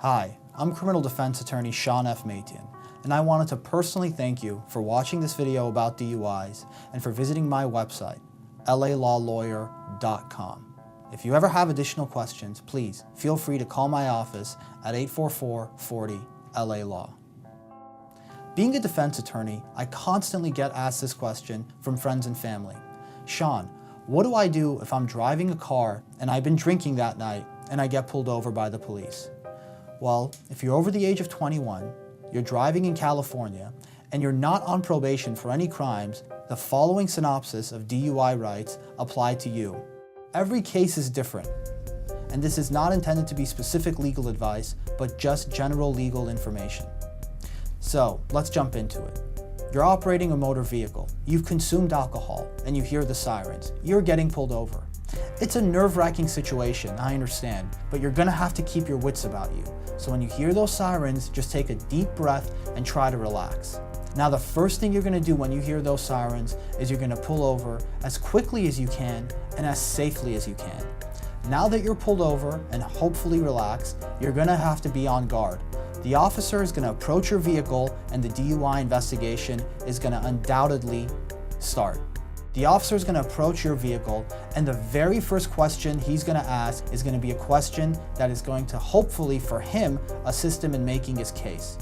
Hi, I'm criminal defense attorney Sean F. Matian, and I wanted to personally thank you for watching this video about DUIs and for visiting my website, lalawlawyer.com. If you ever have additional questions, please feel free to call my office at 844-40-LA-LAW. Being a defense attorney, I constantly get asked this question from friends and family. Sean, what do I do if I'm driving a car and I've been drinking that night and I get pulled over by the police? Well, if you're over the age of 21, you're driving in California, and you're not on probation for any crimes, the following synopsis of DUI rights apply to you. Every case is different, and this is not intended to be specific legal advice, but just general legal information. So, let's jump into it. You're operating a motor vehicle, you've consumed alcohol, and you hear the sirens. You're getting pulled over. It's a nerve-wracking situation, I understand, but you're gonna have to keep your wits about you. So when you hear those sirens, just take a deep breath and try to relax. Now the first thing you're gonna do when you hear those sirens is you're gonna pull over as quickly as you can and as safely as you can. Now that you're pulled over and hopefully relaxed, you're gonna have to be on guard. The officer is gonna approach your vehicle and the DUI investigation is gonna undoubtedly start. The officer is going to approach your vehicle, and the very first question he's going to ask is going to be a question that is going to hopefully for him assist him in making his case.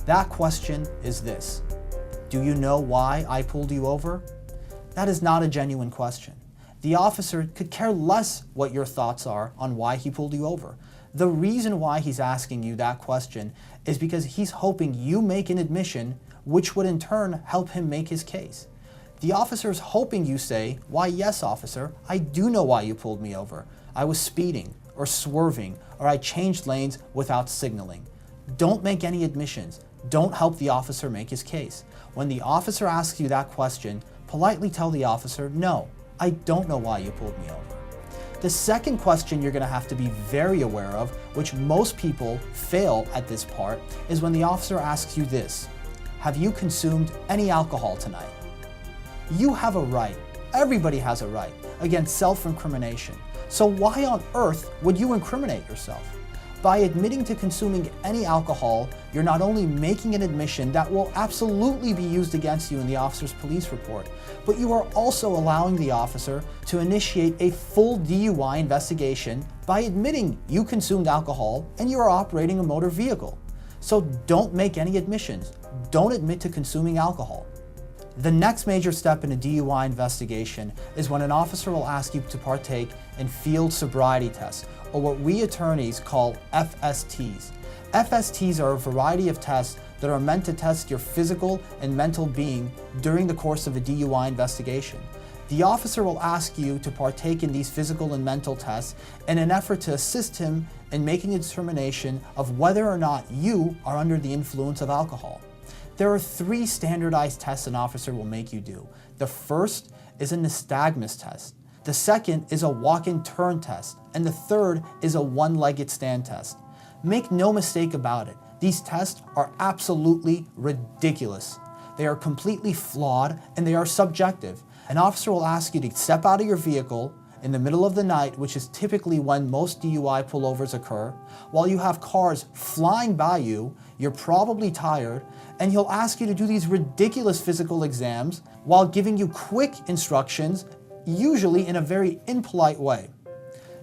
That question is this: do you know why I pulled you over? That is not a genuine question. The officer could care less what your thoughts are on why he pulled you over. The reason why he's asking you that question is because he's hoping you make an admission, which would in turn help him make his case. The officer is hoping you say, "Why, yes, officer, I do know why you pulled me over. I was speeding, or swerving, or I changed lanes without signaling." Don't make any admissions. Don't help the officer make his case. When the officer asks you that question, politely tell the officer, "No, I don't know why you pulled me over." The second question you're going to have to be very aware of, which most people fail at this part, is when the officer asks you this: "Have you consumed any alcohol tonight?" You have a right, everybody has a right, against self-incrimination. So why on earth would you incriminate yourself? By admitting to consuming any alcohol, you're not only making an admission that will absolutely be used against you in the officer's police report, but you are also allowing the officer to initiate a full DUI investigation by admitting you consumed alcohol and you are operating a motor vehicle. So don't make any admissions. Don't admit to consuming alcohol. The next major step in a DUI investigation is when an officer will ask you to partake in field sobriety tests, or what we attorneys call FSTs. FSTs are a variety of tests that are meant to test your physical and mental being during the course of a DUI investigation. The officer will ask you to partake in these physical and mental tests in an effort to assist him in making a determination of whether or not you are under the influence of alcohol. There are 3 standardized tests an officer will make you do. The first is a nystagmus test. The second is a walk-and turn test. And the third is a one-legged stand test. Make no mistake about it, these tests are absolutely ridiculous. They are completely flawed and they are subjective. An officer will ask you to step out of your vehicle in the middle of the night, which is typically when most DUI pullovers occur, while you have cars flying by you, you're probably tired, and he'll ask you to do these ridiculous physical exams while giving you quick instructions, usually in a very impolite way.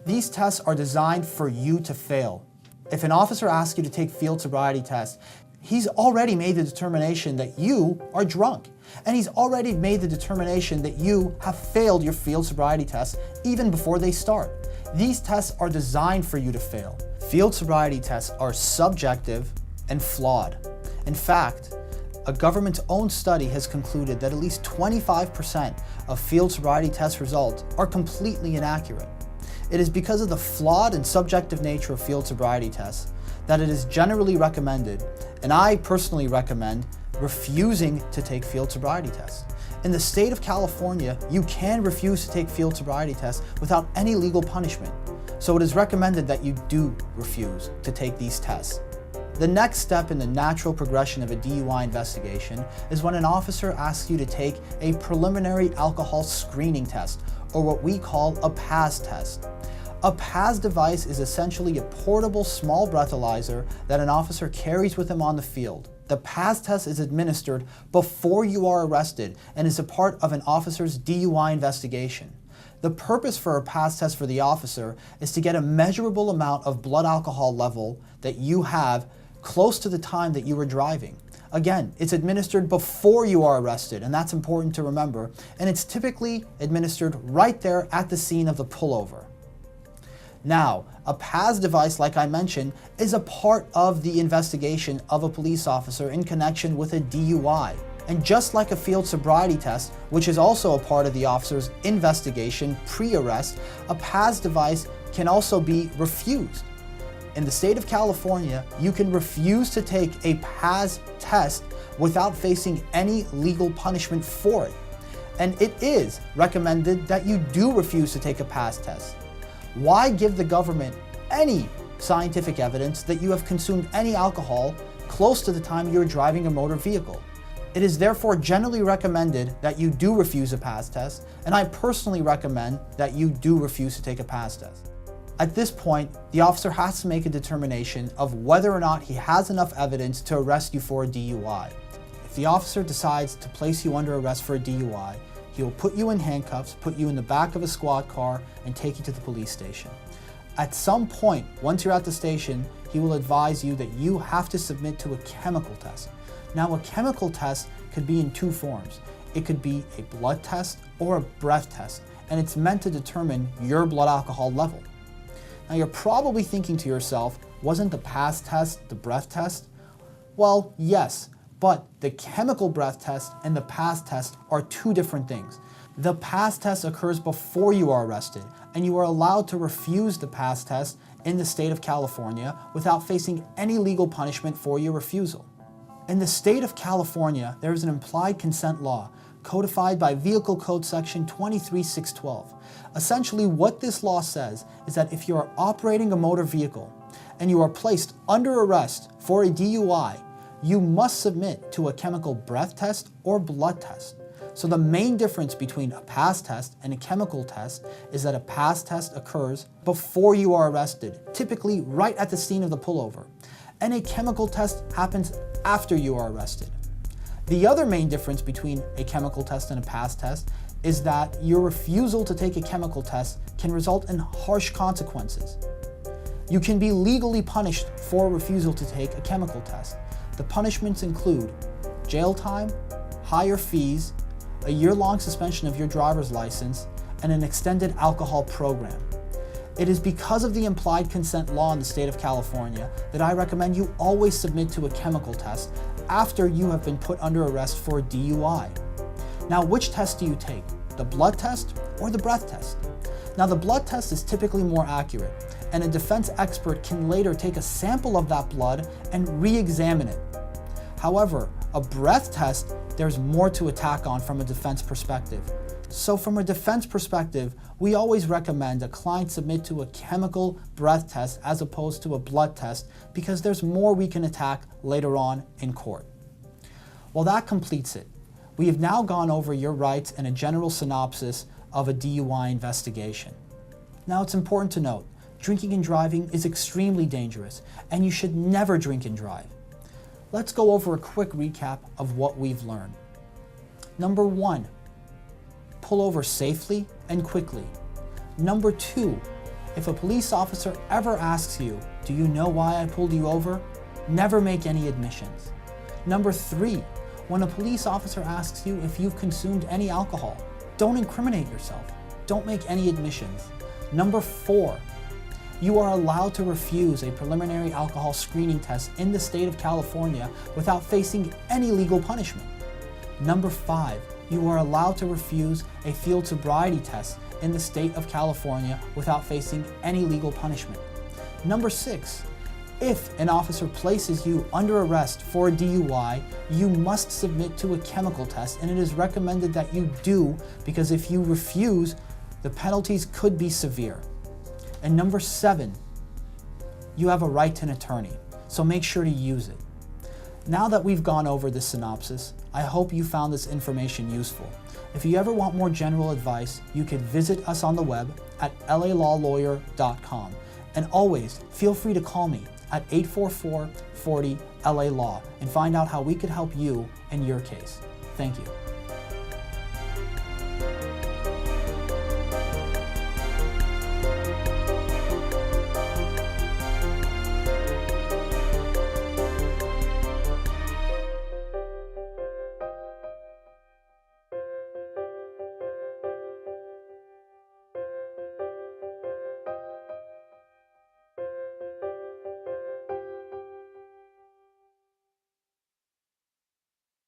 These tests are designed for you to fail. If an officer asks you to take field sobriety tests, he's already made the determination that you are drunk. And he's already made the determination that you have failed your field sobriety tests even before they start. These tests are designed for you to fail. Field sobriety tests are subjective and flawed. In fact, a government's own study has concluded that at least 25% of field sobriety test results are completely inaccurate. It is because of the flawed and subjective nature of field sobriety tests that it is generally recommended, and I personally recommend, refusing to take field sobriety tests. In the state of California, you can refuse to take field sobriety tests without any legal punishment. So it is recommended that you do refuse to take these tests. The next step in the natural progression of a DUI investigation is when an officer asks you to take a preliminary alcohol screening test, or what we call a PAS test. A PAS device is essentially a portable small breathalyzer that an officer carries with him on the field. The PAS test is administered before you are arrested and is a part of an officer's DUI investigation. The purpose for a PAS test for the officer is to get a measurable amount of blood alcohol level that you have close to the time that you were driving. Again, it's administered before you are arrested, and that's important to remember, and it's typically administered right there at the scene of the pullover. Now, a PAS device, like I mentioned, is a part of the investigation of a police officer in connection with a DUI. And just like a field sobriety test, which is also a part of the officer's investigation pre-arrest, a PAS device can also be refused. In the state of California, you can refuse to take a PAS test without facing any legal punishment for it. And it is recommended that you do refuse to take a PAS test. Why give the government any scientific evidence that you have consumed any alcohol close to the time you were driving a motor vehicle? It is therefore generally recommended that you do refuse a PAS test, and I personally recommend that you do refuse to take a PAS test. At this point, the officer has to make a determination of whether or not he has enough evidence to arrest you for a DUI. If the officer decides to place you under arrest for a DUI, he will put you in handcuffs, put you in the back of a squad car, and take you to the police station. At some point, once you're at the station, he will advise you that you have to submit to a chemical test. Now, a chemical test could be in two forms. It could be a blood test or a breath test, and it's meant to determine your blood alcohol level. Now, you're probably thinking to yourself, wasn't the PAS test the breath test? Well, yes, but the chemical breath test and the PAS test are two different things. The PAS test occurs before you are arrested, and you are allowed to refuse the PAS test in the state of California without facing any legal punishment for your refusal. In the state of California, there is an implied consent law codified by Vehicle Code Section 23612. Essentially, what this law says is that if you are operating a motor vehicle and you are placed under arrest for a DUI, you must submit to a chemical breath test or blood test. So the main difference between a PAS test and a chemical test is that a PAS test occurs before you are arrested, typically right at the scene of the pullover, and a chemical test happens after you are arrested. The other main difference between a chemical test and a PAS test is that your refusal to take a chemical test can result in harsh consequences. You can be legally punished for refusal to take a chemical test. The punishments include jail time, higher fees, a year-long suspension of your driver's license, and an extended alcohol program. It is because of the implied consent law in the state of California that I recommend you always submit to a chemical test after you have been put under arrest for a DUI. Now, which test do you take? The blood test or the breath test? Now, the blood test is typically more accurate, and a defense expert can later take a sample of that blood and re-examine it. However, a breath test, there's more to attack on from a defense perspective. So from a defense perspective, we always recommend a client submit to a chemical breath test as opposed to a blood test because there's more we can attack later on in court. Well, that completes it. We have now gone over your rights and a general synopsis of a DUI investigation. Now, it's important to note, drinking and driving is extremely dangerous, and you should never drink and drive. Let's go over a quick recap of what we've learned. Number 1, pull over safely and quickly. Number 2, if a police officer ever asks you, "Do you know why I pulled you over?" never make any admissions. Number 3, when a police officer asks you if you've consumed any alcohol, don't incriminate yourself. Don't make any admissions. Number 4, you are allowed to refuse a preliminary alcohol screening test in the state of California without facing any legal punishment. Number 5, you are allowed to refuse a field sobriety test in the state of California without facing any legal punishment. Number 6, if an officer places you under arrest for a DUI, you must submit to a chemical test, and it is recommended that you do because if you refuse, the penalties could be severe. And number 7, you have a right to an attorney, so make sure to use it. Now that we've gone over this synopsis, I hope you found this information useful. If you ever want more general advice, you could visit us on the web at lalawlawyer.com. And always feel free to call me at 844-40-LA-LAW and find out how we could help you in your case. Thank you.